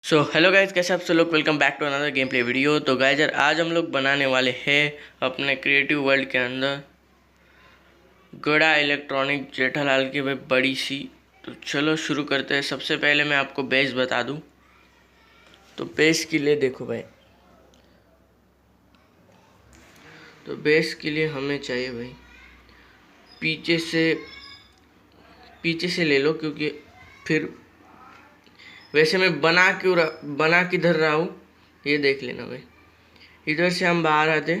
So hello guys, कैसे आप सब लोग। Welcome back to another game play video. तो गाइज यार, आज हम लोग बनाने वाले हैं अपने क्रिएटिव वर्ल्ड के अंदर गड़ा इलेक्ट्रॉनिक जेठालाल की भाई बड़ी सी। तो चलो शुरू करते हैं। सबसे पहले मैं आपको बेस बता दूं। तो बेस के लिए देखो भाई, तो बेस के लिए हमें चाहिए भाई पीछे से ले लो, क्योंकि फिर वैसे मैं बना किधर रहा हूँ ये देख लेना भाई। इधर से हम बाहर आते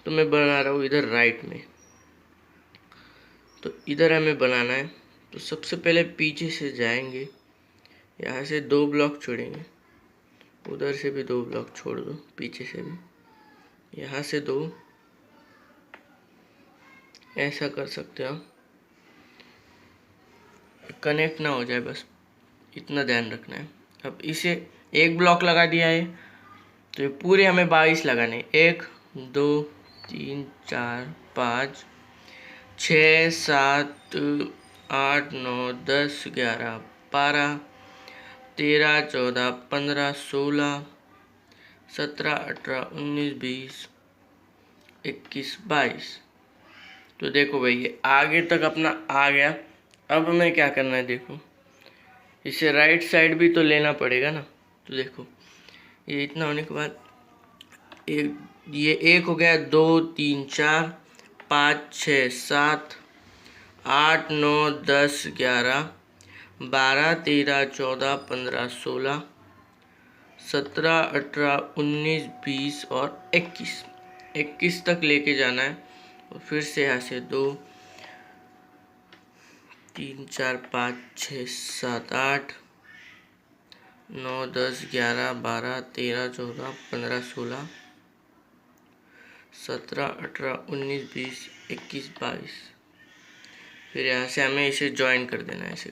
तो मैं बना रहा हूँ इधर राइट में। तो इधर हमें बनाना है। तो सबसे पहले पीछे से जाएंगे, यहाँ से 2 ब्लॉक छोड़ेंगे, उधर से भी 2 ब्लॉक छोड़ दो, पीछे से भी यहाँ से 2, ऐसा कर सकते हो। कनेक्ट ना हो जाए, बस इतना ध्यान रखना है। अब इसे 1 ब्लॉक लगा दिया है, तो ये पूरे हमें 22 लगाने। 1 2 3 4 5 6 7 8 9 10 11 12 13 14 15 16 17 18 19 20 21 22। तो देखो भाई, ये आगे तक अपना आ गया। अब हमें क्या करना है, देखो इसे राइट साइड भी तो लेना पड़ेगा ना। तो देखो ये इतना होने के बाद ये 1 हो गया, 2 3 4 5 6 7 8 9 10 11 12 13 14 15 16 17 18 19 20 और 21 तक लेके जाना है। और फिर से यहाँ से 2 3 4 5 6 7 8 9 10 11 12 13 14 15 16 17 18 19 20 21 22। फिर यहाँ से हमें इसे ज्वाइन कर देना है, ऐसे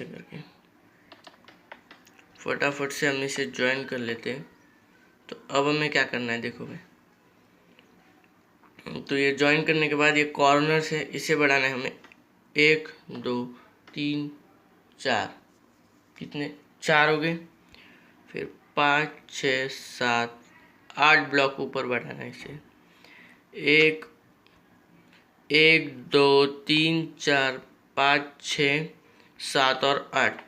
करके फटाफट से हम इसे ज्वाइन कर लेते हैं। तो अब हमें क्या करना है, देखो भाई। तो ये ज्वाइन करने के बाद ये कॉर्नर से इसे बढ़ाना है हमें। 1 2 3 4, कितने 4 हो गए। फिर 5 6 7 8 ब्लॉक ऊपर बढ़ाना है इसे। 1 1 2 3 4 5 6 7 और 8।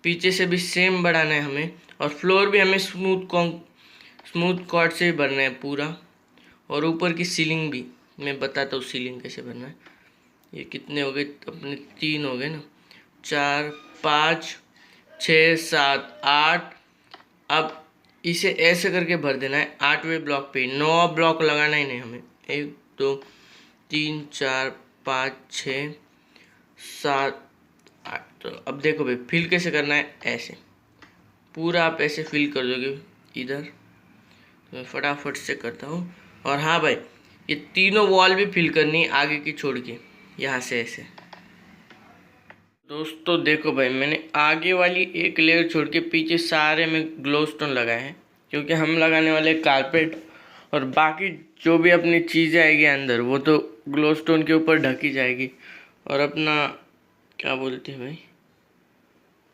पीछे से भी सेम बढ़ाना है हमें। और फ्लोर भी हमें स्मूथ कॉर्ड से ही भरना है पूरा। और ऊपर की सीलिंग भी मैं बताता हूँ सीलिंग कैसे भरना है। ये कितने हो गए अपने, 3 हो गए ना। 4 5 6 7 8। अब इसे ऐसे करके भर देना है 8वें ब्लॉक पे। 9 ब्लॉक लगाना ही नहीं हमें। 1 2 3 4 5 6 7 8। तो अब देखो भाई, फिल कैसे करना है, ऐसे पूरा आप ऐसे फिल कर दोगे इधर। तो मैं फटाफट से करता हूँ। और हाँ भाई, ये तीनों वॉल भी फिल करनी है आगे की छोड़ के, यहाँ से ऐसे। दोस्तों देखो भाई, मैंने आगे वाली एक लेयर छोड़ के पीछे सारे में ग्लो स्टोन लगाए हैं, क्योंकि हम लगाने वाले कारपेट। और बाकी जो भी अपनी चीज़ें आएगी अंदर, वो तो ग्लो स्टोन के ऊपर ढकी जाएगी। और अपना क्या बोलते हैं भाई,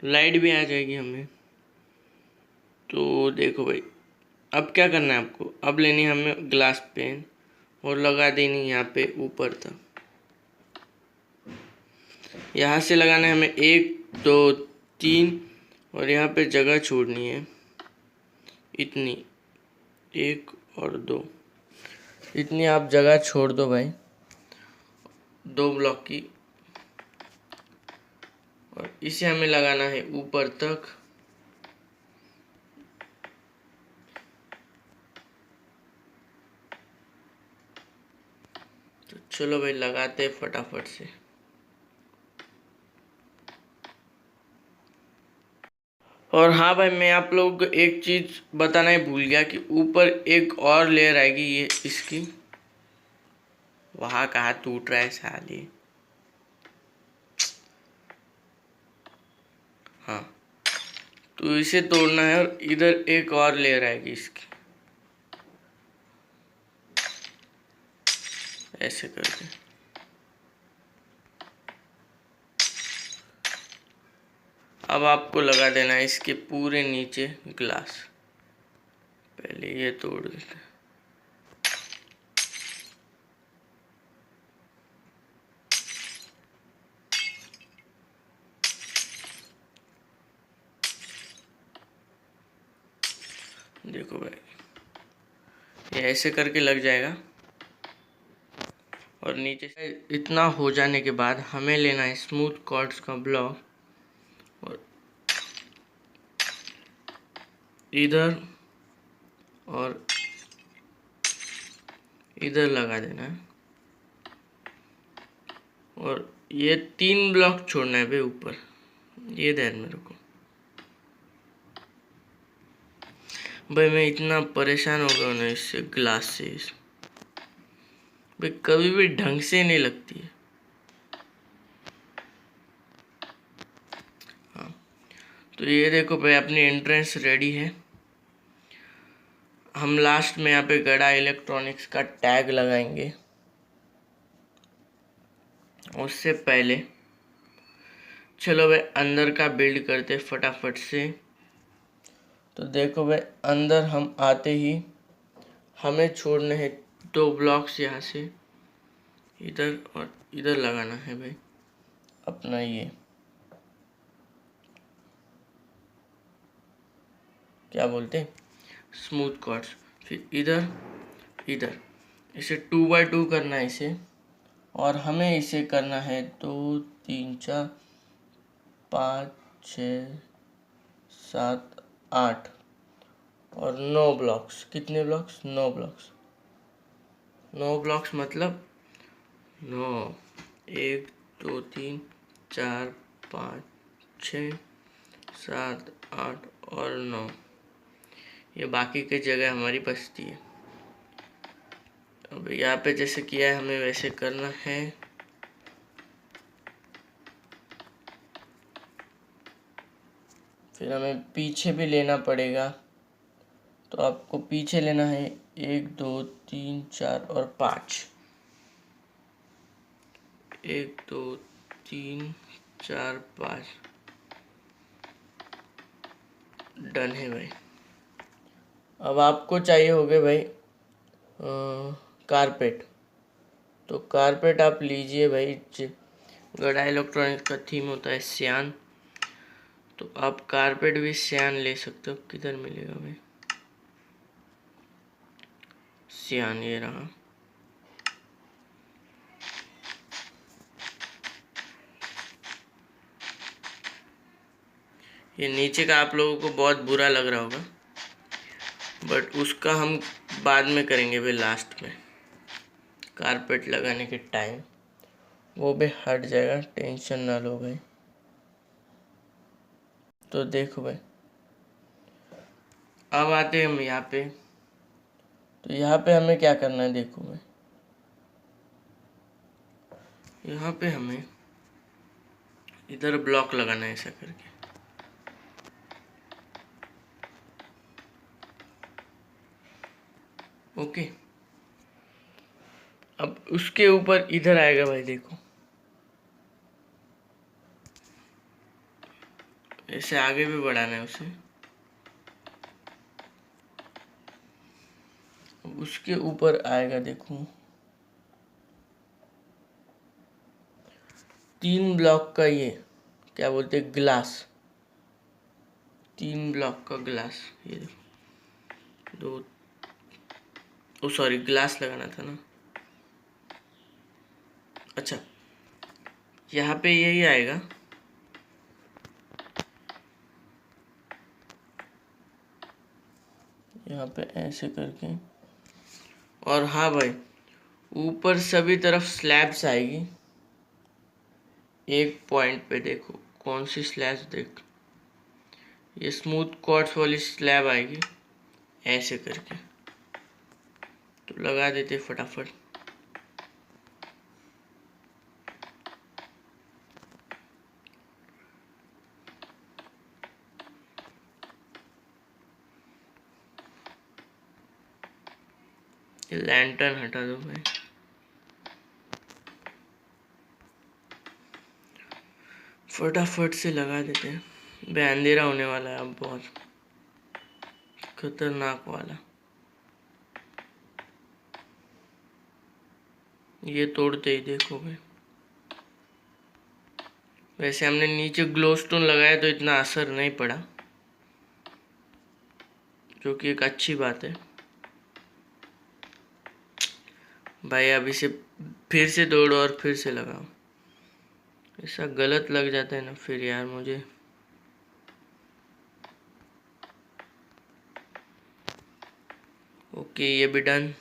लाइट भी आ जाएगी हमें। तो देखो भाई, अब क्या करना है आपको, अब लेनी है हमें ग्लास पेन और लगा देनी यहाँ पे ऊपर तक। यहाँ से लगाना है हमें 1 2 3। और यहाँ पे जगह छोड़नी है इतनी, 1 और 2, इतनी आप जगह छोड़ दो भाई 2 ब्लॉक की। और इसे हमें लगाना है ऊपर तक। तो चलो भाई, लगाते हैं फटाफट से। और हाँ भाई, मैं आप लोगों को एक चीज़ बताना ही भूल गया कि ऊपर एक और लेयर आएगी ये इसकी। वहाँ कहाँ टूट रहा है साली। हाँ, तो इसे तोड़ना है और इधर एक और लेयर आएगी इसकी, ऐसे करके। अब आपको लगा देना है इसके पूरे नीचे ग्लास। पहले ये तोड़ देते हैं। देखो भाई, ये ऐसे करके लग जाएगा। और नीचे से इतना हो जाने के बाद हमें लेना है स्मूथ क्वार्ट्ज का ब्लॉक और इधर और इधर लगा देना है। और ये 3 ब्लॉक छोड़ना है भाई ऊपर, ये ध्यान में रखो। भाई मैं इतना परेशान हो गया ना इससे, ग्लास से भाई कभी भी ढंग से नहीं लगती है। हाँ, तो ये देखो भाई अपनी एंट्रेंस रेडी है। हम लास्ट में यहाँ पे गड़ा इलेक्ट्रॉनिक्स का टैग लगाएंगे। उससे पहले चलो भाई अंदर का बिल्ड करते फटाफट से। तो देखो भाई अंदर हम आते ही हमें छोड़ने हैं 2 ब्लॉक्स यहाँ से, इधर और इधर लगाना है भाई अपना ये क्या बोलते हैं स्मूथ क्वार्ट्ज। फिर इधर इधर इसे 2x2 करना है इसे। और हमें इसे करना है 2 3 4 5 6 7 8 और 9 ब्लॉक्स। कितने ब्लॉक्स? 9 ब्लॉक्स। 9 ब्लॉक्स मतलब 9, 1 2 3 4 5 6 7 8 और 9। ये बाकी की जगह हमारी बचती है। अब यहाँ पे जैसे किया है हमें वैसे करना है। फिर हमें पीछे भी लेना पड़ेगा, तो आपको पीछे लेना है 1 2 3 4 और 5। 1 2 3 4 5 डन है भाई। अब आपको चाहिए होगे भाई कारपेट। तो कारपेट आप लीजिए भाई, गड़ा इलेक्ट्रॉनिक्स का थीम होता है सियान, तो आप कारपेट भी सियान ले सकते हो। किधर मिलेगा भाई सियान? ये रहा। ये नीचे का आप लोगों को बहुत बुरा लग रहा होगा, बट उसका हम बाद में करेंगे भाई लास्ट में, कारपेट लगाने के टाइम वो भी हट जाएगा, टेंशन ना लो भाई। तो देखो भाई अब आते हैं हम यहाँ पे। तो यहाँ पे हमें क्या करना है देखो भाई, यहाँ पे हमें इधर ब्लॉक लगाना है ऐसा करके। ओके, अब उसके ऊपर इधर आएगा भाई देखो, ऐसे आगे भी बढ़ाना है उसे। उसके ऊपर आएगा देखो 3 ब्लॉक का ये क्या बोलते हैं ग्लास, 3 ब्लॉक का ग्लास। ये देखो 2, ओ सॉरी ग्लास लगाना था ना। अच्छा यहाँ पे यही आएगा, यहाँ पे ऐसे करके। और हाँ भाई ऊपर सभी तरफ स्लैब्स आएगी। एक पॉइंट पे देखो कौन सी स्लैब्स, देख ये स्मूथ क्वार्ट्ज वाली स्लैब आएगी ऐसे करके। तो लगा देते फटाफट। ये लैंटर्न हटा दो भाई। फटाफट से लगा देते हैं। बे अंधेरा होने वाला है अब, बहुत खतरनाक वाला। ये तोड़ते ही देखो भाई। वैसे हमने नीचे ग्लोस्टोन लगाया तो इतना असर नहीं पड़ा, जो कि एक अच्छी बात है भाई। अब इसे फिर से तोड़ो और फिर से लगाओ, ऐसा गलत लग जाता है ना फिर यार मुझे। ओके, ये भी डन।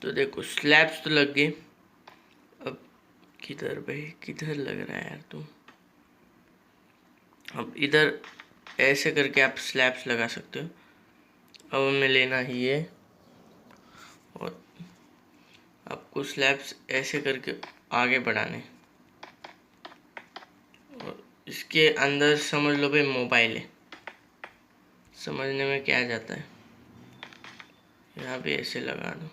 तो देखो स्लैब्स तो लग गए। अब किधर भाई, किधर लग रहा है यार तुम? अब इधर ऐसे करके आप स्लैब्स लगा सकते हो। अब हमें लेना ही ये, और आपको स्लैब्स ऐसे करके आगे बढ़ाने। और इसके अंदर समझ लो भाई मोबाइल है, समझने में क्या जाता है। यहाँ भी ऐसे लगा दो।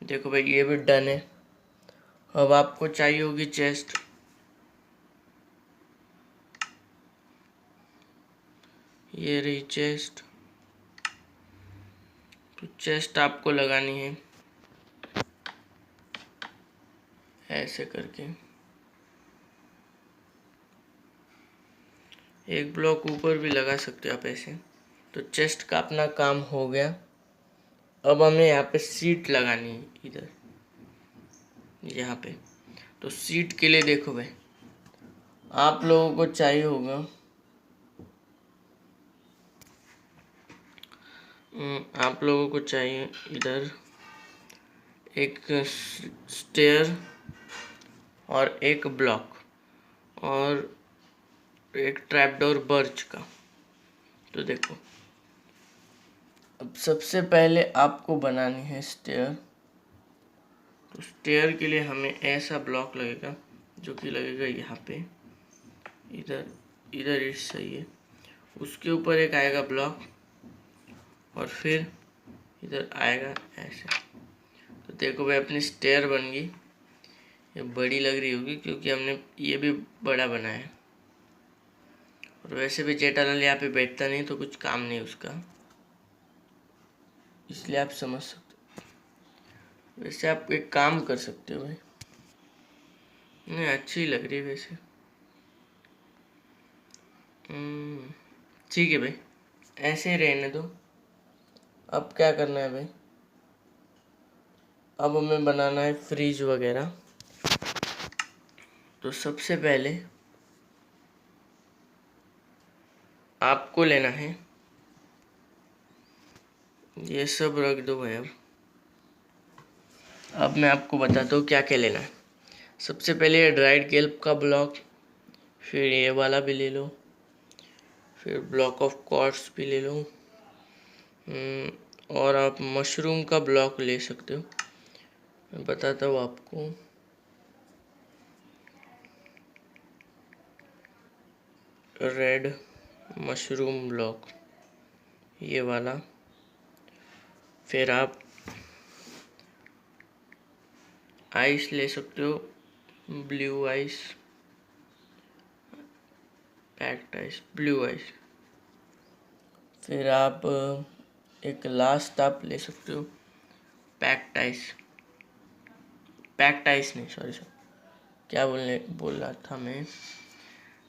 देखो भाई ये भी डन है। अब आपको चाहिए होगी चेस्ट। ये रही चेस्ट। तो चेस्ट आपको लगानी है ऐसे करके, एक ब्लॉक ऊपर भी लगा सकते हो आप ऐसे। तो चेस्ट का अपना काम हो गया। अब हमें यहाँ पे सीट लगानी है इधर, यहाँ पे। तो सीट के लिए देखो भाई, आप लोगों को चाहिए होगा आप लोगों को चाहिए इधर एक स्टेयर और एक ब्लॉक और एक ट्रैपडोर बर्च का। तो देखो अब सबसे पहले आपको बनानी है स्टेयर। तो स्टेयर के लिए हमें ऐसा ब्लॉक लगेगा, जो कि लगेगा यहाँ पे, इधर इधर इस सही है। उसके ऊपर एक आएगा ब्लॉक और फिर इधर आएगा ऐसे। तो देखो भाई अपनी स्टेयर बन गई। ये बड़ी लग रही होगी क्योंकि हमने ये भी बड़ा बनाया है। और वैसे भी जेठालाल यहाँ पे बैठता नहीं, तो कुछ काम नहीं उसका, इसलिए आप समझ सकते हो। वैसे आप एक काम कर सकते हो भाई, नहीं अच्छी लग रही है वैसे। ठीक है भाई, ऐसे ही रहने दो। अब क्या करना है भाई, अब हमें बनाना है फ्रिज वगैरह। तो सबसे पहले आपको लेना है, ये सब रख दो भाई। अब मैं आपको बताता हूँ क्या क्या लेना है। सबसे पहले ये ड्राइड केल्प का ब्लॉक, फिर ये वाला भी ले लो, फिर ब्लॉक ऑफ क्वार्ट्स भी ले लो, और आप मशरूम का ब्लॉक ले सकते हो। मैं बताता हूँ आपको। रेड मशरूम ब्लॉक, ये वाला। फिर आप आइस ले सकते हो, blue eyes, packed ice, blue eyes. फिर आप एक लास्ट आप ले सकते हो पैक्ड आइस, पैक्ड आइस नहीं, सॉरी क्या बोल रहा था मैं,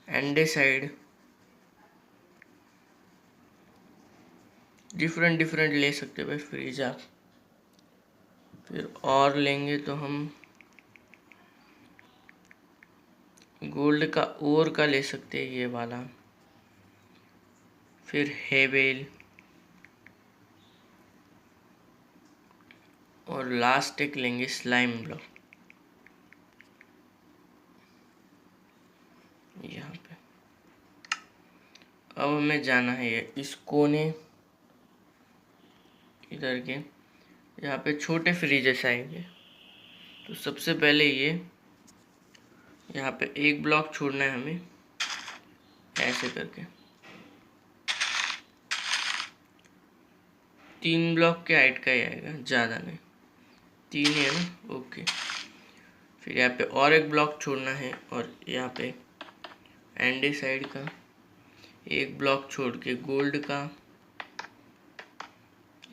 एंडेसाइड। डिफरेंट डिफरेंट ले सकते हो भाई फ्रिज आप। फिर और लेंगे तो हम गोल्ड का ओर का ले सकते हैं, ये वाला। फिर हेवेल, और लास्ट एक लेंगे स्लाइम ब्लॉक यहाँ पे। अब हमें जाना है ये इस कोने इधर के, यहाँ पे छोटे फ्रीजेस आएंगे। तो सबसे पहले ये यहाँ पे एक ब्लॉक छोड़ना है हमें ऐसे करके, 3 ब्लॉक के हाइट का ही आएगा, ज़्यादा नहीं, 3 ही है ना, ओके। फिर यहाँ पे और एक ब्लॉक छोड़ना है और यहाँ पे एंडेसाइड का, एक ब्लॉक छोड़ के गोल्ड का,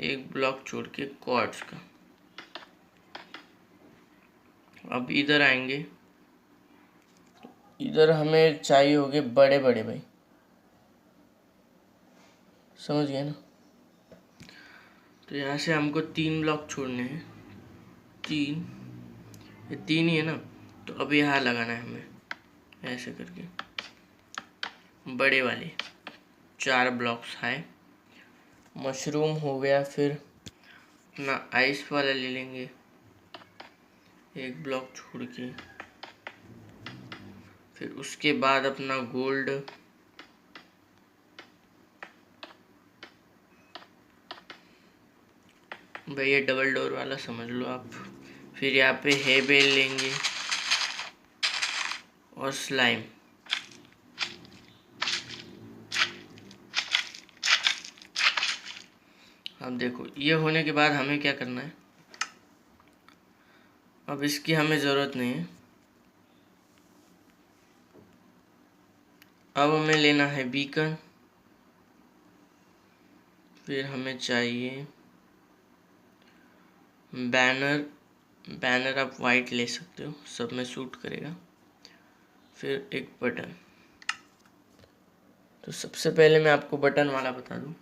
एक ब्लॉक छोड़ के क्वार्ट्ज का। अब इधर आएंगे, इधर हमें चाहिए होंगे बड़े बड़े भाई, समझ गए ना। तो यहाँ से हमको 3 ब्लॉक छोड़ने हैं, 3, ये 3 ही है ना, तो अब यहाँ लगाना है हमें ऐसे करके बड़े वाले 4 ब्लॉक्स है। मशरूम हो गया, फिर अपना आइस वाला ले लेंगे एक ब्लॉक छोड़ के, फिर उसके बाद अपना गोल्ड, भाई ये डबल डोर वाला समझ लो आप। फिर यहाँ पे है बेल लेंगे और स्लाइम। अब देखो ये होने के बाद हमें क्या करना है, अब इसकी हमें ज़रूरत नहीं है। अब हमें लेना है बीकन, फिर हमें चाहिए बैनर। बैनर आप वाइट ले सकते हो, सब में सूट करेगा। फिर एक बटन। तो सबसे पहले मैं आपको बटन वाला बता दूं।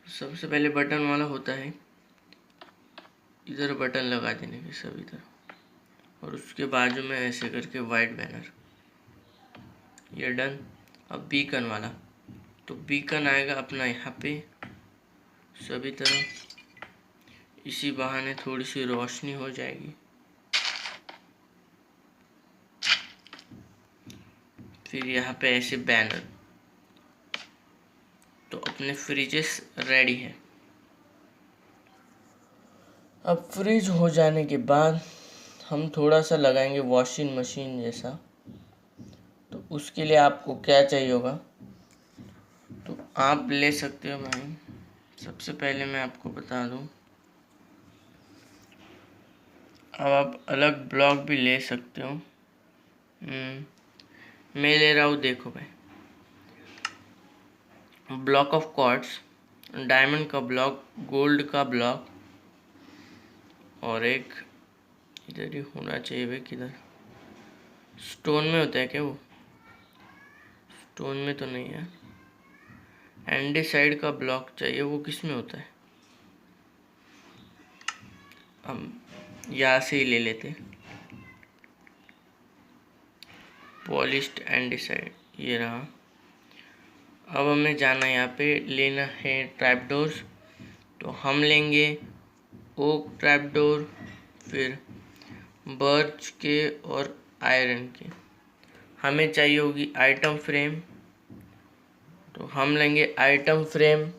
सबसे पहले बटन वाला होता है इधर बटन लगा देने के सब इधर, और उसके बाजू में ऐसे करके वाइट बैनर, ये डन। अब बीकन वाला, तो बीकन आएगा अपना यहाँ पे सभी तरफ, इसी बहाने थोड़ी सी रोशनी हो जाएगी। फिर यहाँ पे ऐसे बैनर, तो अपने फ्रिजेस रेडी है। अब फ्रिज हो जाने के बाद हम थोड़ा सा लगाएंगे वॉशिंग मशीन जैसा। तो उसके लिए आपको क्या चाहिए होगा, तो आप ले सकते हो भाई। सबसे पहले मैं आपको बता दूं, अब आप अलग ब्लॉक भी ले सकते हो। मैं ले रहा हूँ, देखो भाई, ब्लॉक ऑफ क्वार्ट्ज, डायमंड का ब्लॉक, गोल्ड का ब्लॉक, और एक इधर ही होना चाहिए भाई। किधर, स्टोन में होता है क्या वो? स्टोन में तो नहीं है। एंडेसाइड का ब्लॉक चाहिए, वो किस में होता है? हम यहाँ से ही ले लेते, पॉलिश्ड एंडेसाइड, ये रहा। अब हमें जाना, यहाँ पे लेना है ट्रैपडोर्स। तो हम लेंगे ओक ट्रैपडोर, फिर बर्च के और आयरन के। हमें चाहिए होगी आइटम फ्रेम, तो हम लेंगे आइटम फ्रेम।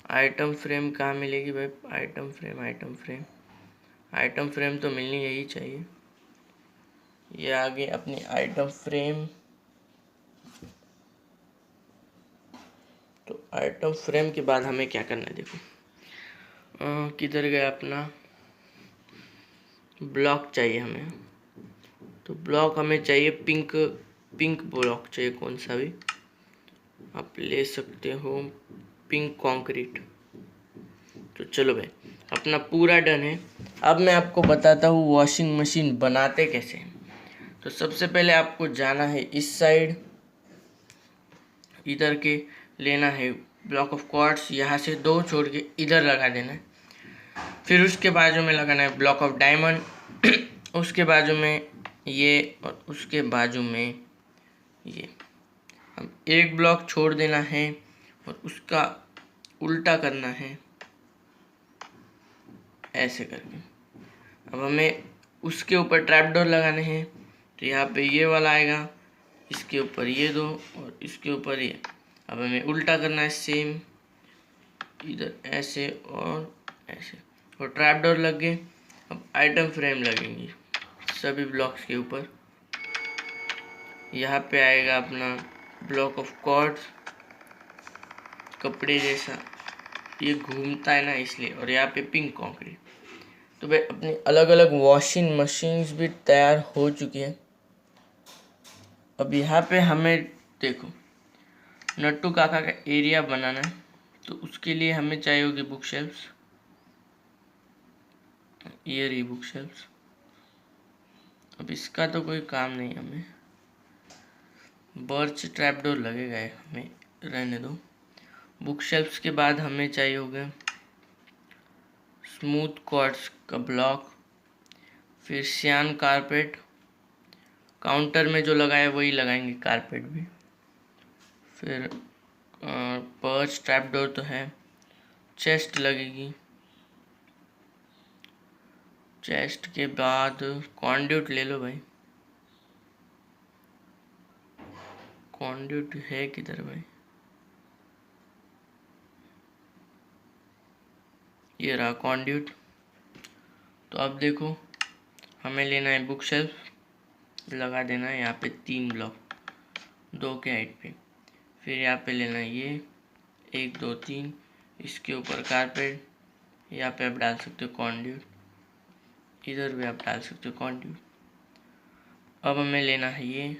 आइटम फ्रेम कहाँ मिलेगी भाई? Item frame, item frame, item frame तो मिलनी यही चाहिए। ये आगे अपनी आइटम फ्रेम। तो आइटम फ्रेम के बाद हमें क्या करना है, देखो किधर गया अपना ब्लॉक चाहिए हमें। तो ब्लॉक हमें चाहिए पिंक, पिंक ब्लॉक चाहिए, कौन सा भी आप ले सकते हो, पिंक कंक्रीट। तो चलो भाई, अपना पूरा डन है। अब मैं आपको बताता हूँ वॉशिंग मशीन बनाते कैसे हैं। तो सबसे पहले आपको जाना है इस साइड, इधर के लेना है ब्लॉक ऑफ क्वार्ट्ज, यहाँ से 2 छोड़ के इधर लगा देना है। फिर उसके बाजू में लगाना है ब्लॉक ऑफ डायमंड, उसके बाजू में ये, और उसके बाजू में ये। हम एक ब्लॉक छोड़ देना है और उसका उल्टा करना है ऐसे करके। अब हमें उसके ऊपर ट्रैपडोर लगाने हैं। तो यहाँ पे ये वाला आएगा, इसके ऊपर ये 2 और इसके ऊपर ये। अब हमें उल्टा करना है सेम, इधर ऐसे और ऐसे, और ट्रैपडोर लग गए। अब आइटम फ्रेम लगेंगी सभी ब्लॉक्स के ऊपर। यहाँ पे आएगा अपना ब्लॉक ऑफ कॉर्ड्स, कपड़े जैसा, ये घूमता है ना इसलिए, और यहाँ पे पिंक कंक्रीट। तो भाई अपनी अलग अलग वॉशिंग मशीन्स भी तैयार हो चुकी है। अब यहाँ पे हमें देखो नट्टू काका का एरिया बनाना है, तो उसके लिए हमें चाहिए होगी बुक शेल्फ्स। ये रही बुक शेल्फ्स। अब इसका तो कोई काम नहीं, हमें बर्च ट्रैपडोर लगेगा, हमें रहने दो। बुक शेल्फ्स के बाद हमें चाहिए होगा स्मूथ क्वार्ट्ज का ब्लॉक, फिर सियान कारपेट। काउंटर में जो लगाए वही लगाएंगे कारपेट भी। फिर पर्च ट्रैपडोर तो है, चेस्ट लगेगी। चेस्ट के बाद कॉन्ड्यूट ले लो भाई। कॉन्ड्यूट है किधर भाई? ये रहा कॉन्ड्यूट। तो अब देखो हमें लेना है बुक शेल्फ, लगा देना है यहाँ पे 3 ब्लॉक 2 के हाइट पे। फिर यहाँ पे लेना है ये 1 2 3, इसके ऊपर कारपेट। यहाँ पे आप डाल सकते हो कॉन्ड्यूट, इधर भी आप डाल सकते हो कॉन्ड्यूट। अब हमें लेना है ये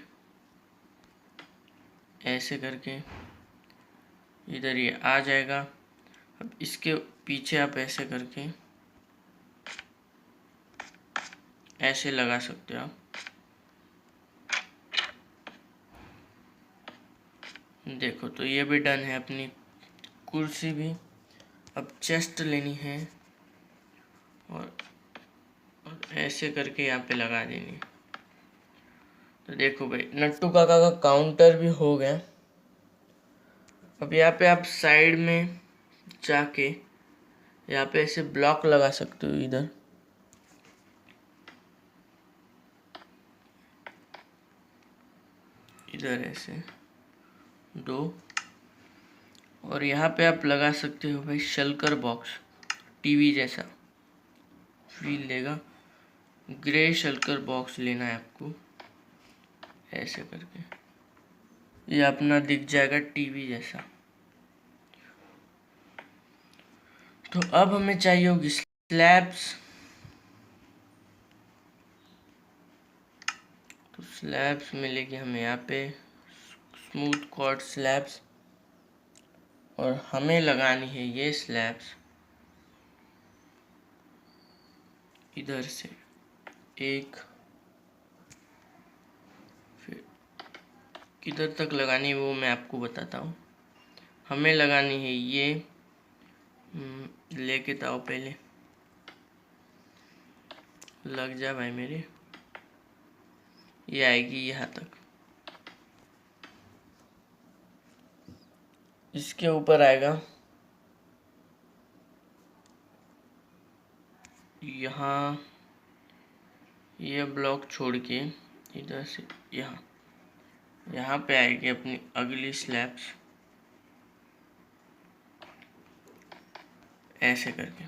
ऐसे करके, इधर ये आ जाएगा। अब इसके पीछे आप ऐसे करके ऐसे लगा सकते हो आप। देखो तो ये भी डन है अपनी कुर्सी भी। अब चेस्ट लेनी है और ऐसे करके यहाँ पे लगा देनी। तो देखो भाई नट्टू काका का काउंटर भी हो गया। अब यहाँ पे आप साइड में जाके यहाँ पे ऐसे ब्लॉक लगा सकते हो, इधर ऐसे 2। और यहाँ पे आप लगा सकते हो भाई शल्कर बॉक्स, टीवी जैसा फील देगा। ग्रे शल्कर बॉक्स लेना है आपको, ऐसे करके ये अपना दिख जाएगा टीवी जैसा। तो अब हमें चाहिए होगी स्लैब्स। तो स्लैब्स मिलेगी हमें यहाँ पे स्मूथ क्वार्ट्ज स्लैब्स, और हमें लगानी है ये स्लैब्स इधर से 1, फिर किधर तक लगानी है वो मैं आपको बताता हूँ। हमें लगानी है ये, लेके तो आओ पहले, लग जा भाई मेरे। ये आएगी यहाँ तक, इसके ऊपर आएगा यहाँ, ये ब्लॉक छोड़ के इधर से यहाँ पे आएगी अपनी अगली स्लैब्स, ऐसे करके।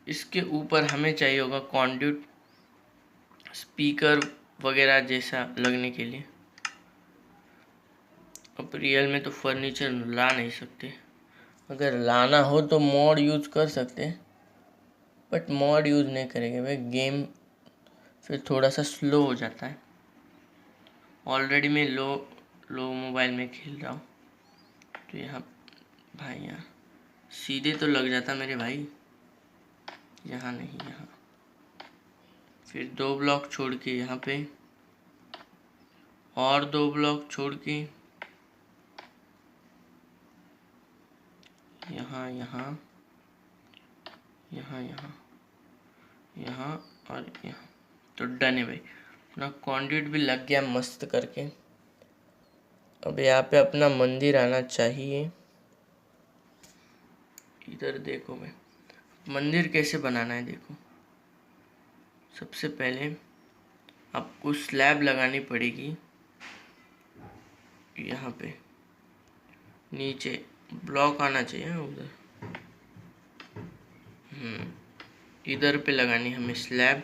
इसके ऊपर हमें चाहिए होगा कॉन्ड्यूट, स्पीकर वगैरह जैसा लगने के लिए। अब रियल में तो फर्नीचर ला नहीं सकते, अगर लाना हो तो मॉड यूज कर सकते हैं, बट मॉड यूज नहीं करेंगे भाई, गेम फिर थोड़ा सा स्लो हो जाता है। ऑलरेडी मैं लो मोबाइल में खेल रहा हूँ, तो यहाँ भाई यहाँ सीधे तो लग जाता मेरे भाई, यहाँ नहीं, यहाँ। फिर 2 ब्लॉक छोड़ के यहाँ पे, और 2 ब्लॉक छोड़ के यहाँ यहाँ यहाँ यहाँ यहाँ और यहाँ। तो डन है भाई, अपना कॉन्ड्यूट भी लग गया मस्त करके। अब यहाँ पे अपना मंदिर आना चाहिए। इधर देखो भाई मंदिर कैसे बनाना है। देखो सबसे पहले आपको स्लैब लगानी पड़ेगी, यहाँ पे नीचे ब्लॉक आना चाहिए उधर, इधर पे लगानी हमें स्लैब,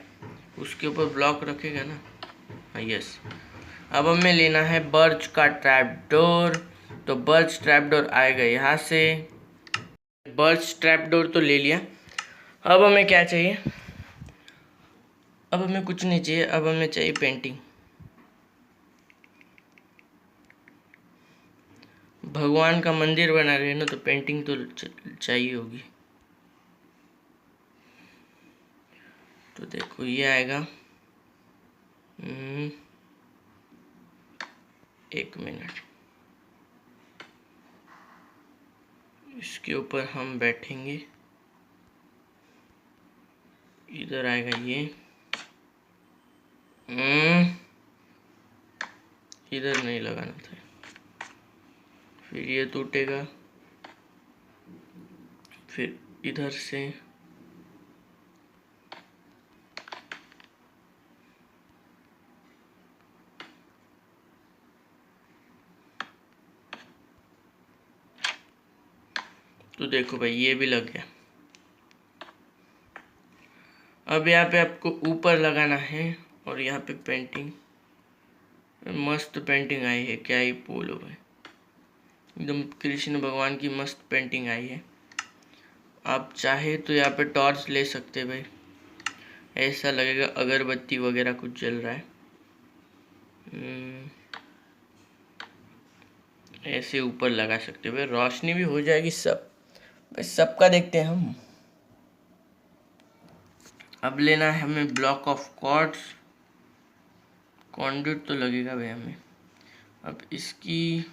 उसके ऊपर ब्लॉक रखेगा ना। हाँ यस। अब हमें लेना है बर्च का ट्रैपडोर। तो बर्च ट्रैपडोर आएगा यहाँ से, बर्च ट्रैपडोर तो ले लिया। अब हमें क्या चाहिए, अब हमें कुछ नहीं चाहिए, अब हमें चाहिए पेंटिंग। भगवान का मंदिर बना रहे हैं ना, तो पेंटिंग तो चाहिए होगी। तो देखो ये आएगा, 1 मिनट, इसके ऊपर हम बैठेंगे, इधर आएगा ये, इधर नहीं लगाना था, फिर ये टूटेगा, फिर इधर से तो देखो भाई ये भी लग गया। अब यहाँ पे आपको ऊपर लगाना है, और यहाँ पे पेंटिंग, मस्त पेंटिंग आई है, क्या ही बोलो भाई, एकदम कृष्ण भगवान की मस्त पेंटिंग आई है। आप चाहे तो यहाँ पे टॉर्च ले सकते हैं भाई, ऐसा लगेगा अगरबत्ती वगैरह कुछ जल रहा है। ऐसे ऊपर लगा सकते हो भाई, रोशनी भी हो जाएगी सब भाई, सबका देखते हैं हम। अब लेना है हमें ब्लॉक ऑफ कॉर्ड्स, कॉन्ड्यूट तो लगेगा भाई हमें। अब इसकी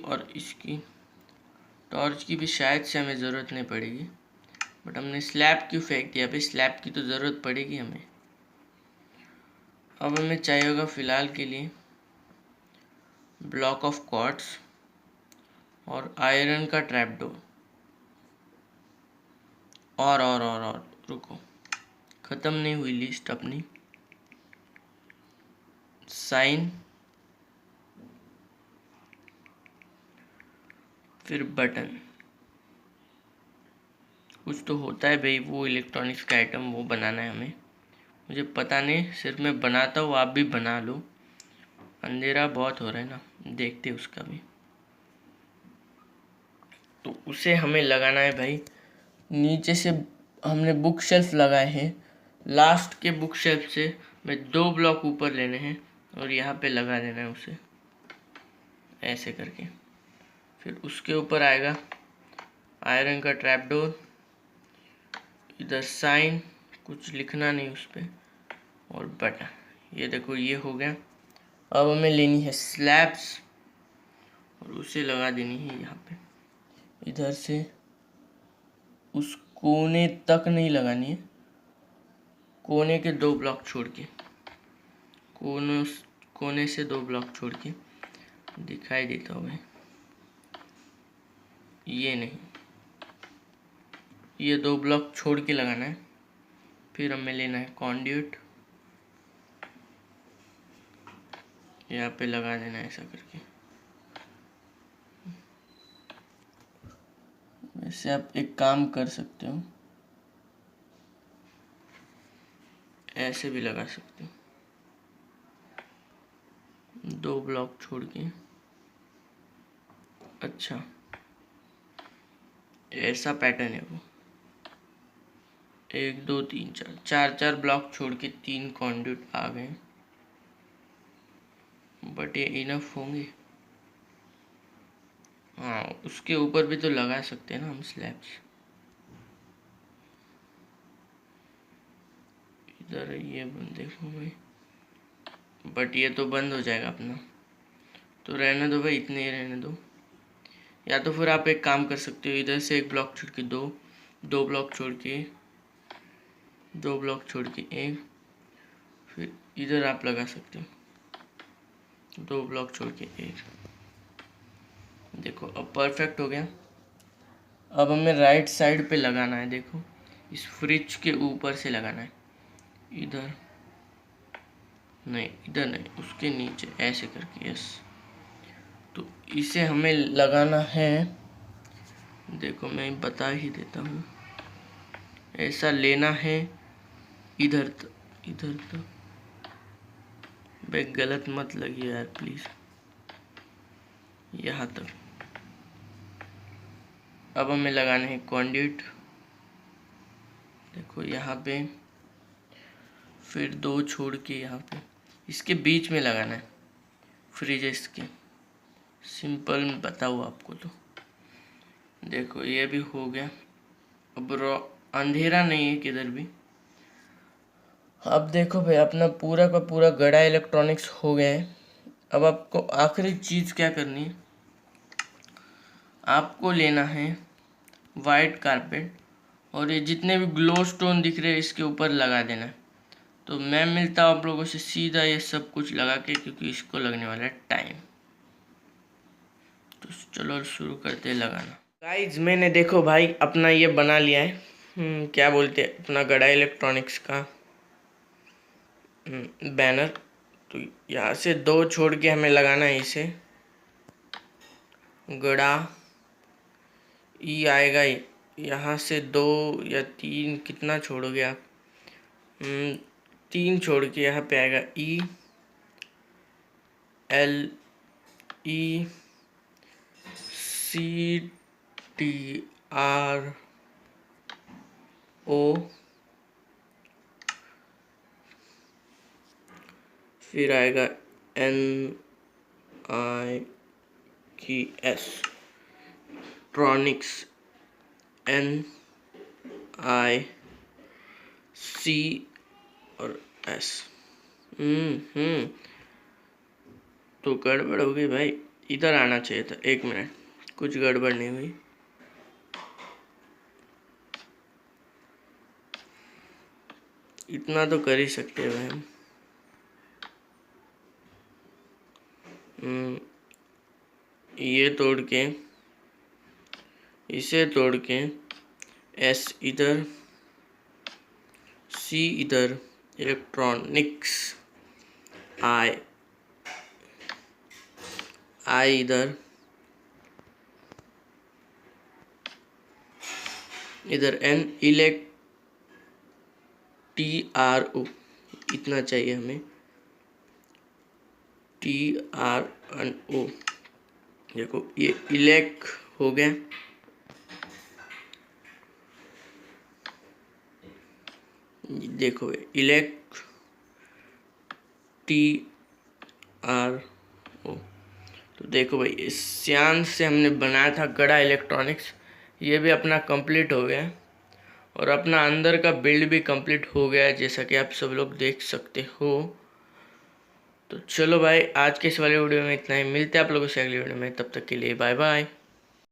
और इसकी टॉर्च की भी शायद से हमें ज़रूरत नहीं पड़ेगी, बट हमने स्लैब क्यों फेंक दिया भाई, स्लैब की तो ज़रूरत पड़ेगी हमें। अब हमें चाहिए होगा फ़िलहाल के लिए ब्लॉक ऑफ कॉर्ड्स और आयरन का ट्रैपडोर, और रुको, ख़त्म नहीं हुई लिस्ट अपनी। साइन, फिर बटन, कुछ तो होता है भाई वो इलेक्ट्रॉनिक्स का आइटम, वो बनाना है हमें, मुझे पता नहीं, सिर्फ मैं बनाता हूँ, आप भी बना लो, अंधेरा बहुत हो रहा है ना, देखते उसका भी। तो उसे हमें लगाना है भाई, नीचे से हमने बुक शेल्फ लगाए हैं, लास्ट के बुक शेल्फ से मैं 2 ब्लॉक ऊपर लेने हैं और यहाँ पे लगा देना है उसे, ऐसे करके। फिर उसके ऊपर आएगा आयरन का ट्रैपडोर, इधर साइन, कुछ लिखना नहीं उस पर, और बटन, ये देखो ये हो गया। अब हमें लेनी है स्लैब्स और उसे लगा देनी है यहाँ पे, इधर से उस कोने तक नहीं लगानी है, कोने के 2 ब्लॉक छोड़ के, कोने से 2 ब्लॉक छोड़ के, दिखाई देता हो भाई, ये नहीं, ये 2 ब्लॉक छोड़ के लगाना है। फिर हमें लेना है कॉन्ड्यूट, यहाँ पे लगा देना है ऐसा करके। वैसे आप एक काम कर सकते हो, ऐसे भी लगा सकते हो, 2 ब्लॉक छोड़ के। अच्छा ऐसा पैटर्न है वो, 1 2 3 4 4 ब्लॉक छोड़ के 3 कॉन्ड्यूट आ गए, बट ये इनफ होंगे? हाँ उसके ऊपर भी तो लगा सकते हैं ना हम स्लैब्स, इधर ये देखो भाई, बट ये तो बंद हो जाएगा अपना, तो रहने दो भाई, इतने ही रहने दो। या तो फिर आप एक काम कर सकते हो, इधर से 1 ब्लॉक छोड़ के 2 ब्लॉक छोड़ के 2 ब्लॉक छोड़ के 1, फिर इधर आप लगा सकते हो 2 ब्लॉक छोड़ के 1। देखो अब परफेक्ट हो गया। अब हमें राइट साइड पे लगाना है, देखो इस फ्रिज के ऊपर से लगाना है, इधर नहीं, इधर नहीं, उसके नीचे ऐसे करके, यस। तो इसे हमें लगाना है, देखो मैं बता ही देता हूँ, ऐसा लेना है, इधर तक भाई, गलत मत लगिए यार प्लीज़, यहाँ तक। अब हमें लगाना है कॉन्ड्यूट, देखो यहाँ पे फिर 2 छोड़ के यहाँ पे इसके बीच में लगाना है फ्रिज इसके। सिंपल में बताऊँ आपको तो देखो ये भी हो गया। अब अंधेरा नहीं है किधर भी। अब देखो भाई अपना पूरा का पूरा गड़ा इलेक्ट्रॉनिक्स हो गया है। अब आपको आखिरी चीज़ क्या करनी है, आपको लेना है वाइट कारपेट और ये जितने भी ग्लो स्टोन दिख रहे हैं इसके ऊपर लगा देना है। तो मैं मिलता हूँ आप लोगों से सीधा ये सब कुछ लगा के, क्योंकि इसको लगने वाला है टाइम। तो चलो शुरू करते हैं लगाना। गाइज मैंने देखो भाई अपना ये बना लिया है, क्या बोलते हैं अपना गड़ा इलेक्ट्रॉनिक्स का बैनर। तो यहाँ से 2 छोड़ के हमें लगाना है इसे। गड़ा ई आएगा, यहाँ से 2 या 3 कितना छोड़ोगे आप, 3 छोड़ के यहाँ पे आएगा E L E C T R O, फिर आएगा एन आई की एस ट्रॉनिक्स एन आई सी और एस। तो गड़बड़ हो गई भाई, इधर आना चाहिए था। 1 मिनट, कुछ गड़बड़ नहीं हुई। इतना तो कर ही सकते हैं भाई हम। ये तोड़ के इसे तोड़ के एस इधर सी इधर इलेक्ट्रॉनिक्स आई इधर इधर एन टी आर ओ, इतना चाहिए हमें टी आर एन ओ। देखो ये इलेक हो गया। देखो इलेक टी आर ओ। तो देखो भाई इस सियान से हमने बनाया था गड़ा इलेक्ट्रॉनिक्स, ये भी अपना कंप्लीट हो गया और अपना अंदर का बिल्ड भी कंप्लीट हो गया है, जैसा कि आप सब लोग देख सकते हो। तो चलो भाई आज के इस वाले वीडियो में इतना ही, मिलते हैं आप लोगों से अगली वीडियो में, तब तक के लिए बाय बाय।